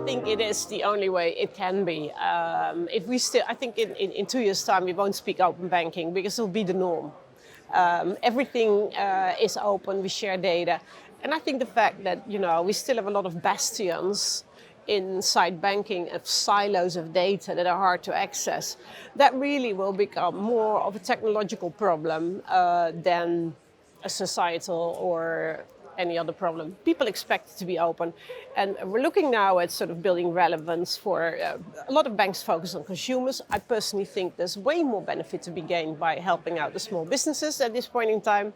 think it is the only way it can be. If we still, I think in 2 years' time we won't speak open banking because it'll be the norm. Everything is open, we share data. And I think the fact that, we still have a lot of bastions inside banking of silos of data that are hard to access, that really will become more of a technological problem than a societal or any other problem. People expect it to be open. And we're looking now at sort of building relevance for a lot of banks focus on consumers. I personally think there's way more benefit to be gained by helping out the small businesses at this point in time.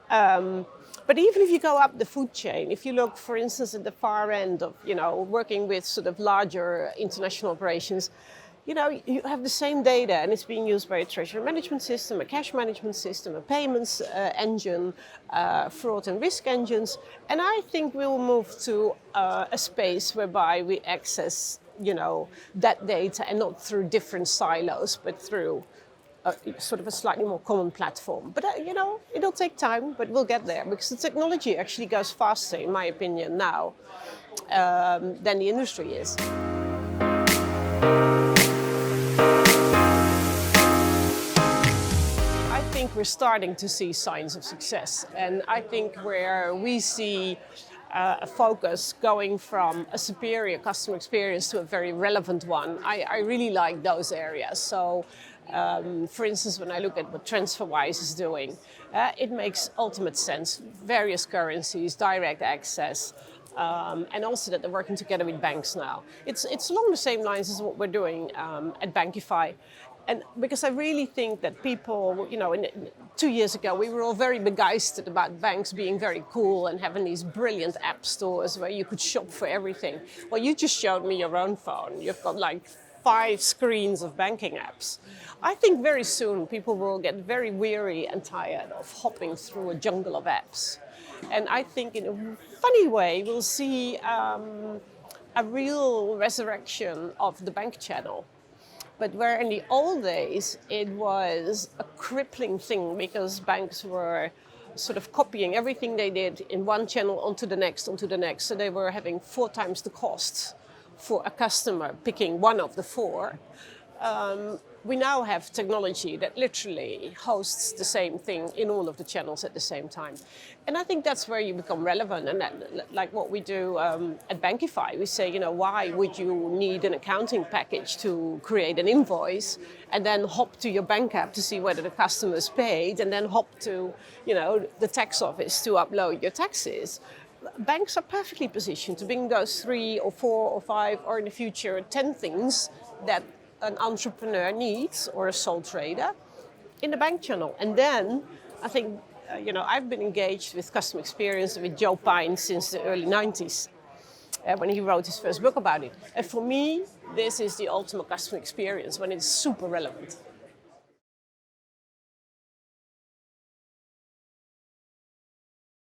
But even if you go up the food chain, if you look, for instance, at the far end of, working with sort of larger international operations, you have the same data and it's being used by a treasury management system, a cash management system, a payments engine, fraud and risk engines. And I think we'll move to a space whereby we access, that data and not through different silos, but through sort of a slightly more common platform. But, it'll take time, but we'll get there because the technology actually goes faster, in my opinion, now than the industry is. I think we're starting to see signs of success. And I think where we see a focus going from a superior customer experience to a very relevant one, I really like those areas. So, for instance, when I look at what TransferWise is doing, it makes ultimate sense. Various currencies, direct access, and also that they're working together with banks now. It's along the same lines as what we're doing at BankiFi. And because I really think that people, 2 years ago, we were all very begeisterd about banks being very cool and having these brilliant app stores where you could shop for everything. Well, you just showed me your own phone. You've got like 5 screens of banking apps. I think very soon people will get very weary and tired of hopping through a jungle of apps. And I think in a funny way, we'll see a real resurrection of the bank channel. But where in the old days, it was a crippling thing because banks were sort of copying everything they did in one channel onto the next. So they were having 4 times the cost for a customer picking one of the 4. We now have technology that literally hosts the same thing in all of the channels at the same time. And I think that's where you become relevant. And that, like what we do at BankiFi, we say, why would you need an accounting package to create an invoice and then hop to your bank app to see whether the customer's paid and then hop to, the tax office to upload your taxes? Banks are perfectly positioned to bring those 3 or 4 or 5 or in the future 10 things that an entrepreneur needs or a sole trader in the bank channel. And then I think, I've been engaged with customer experience with Joe Pine since the early 90s when he wrote his first book about it. And for me, this is the ultimate customer experience when it's super relevant.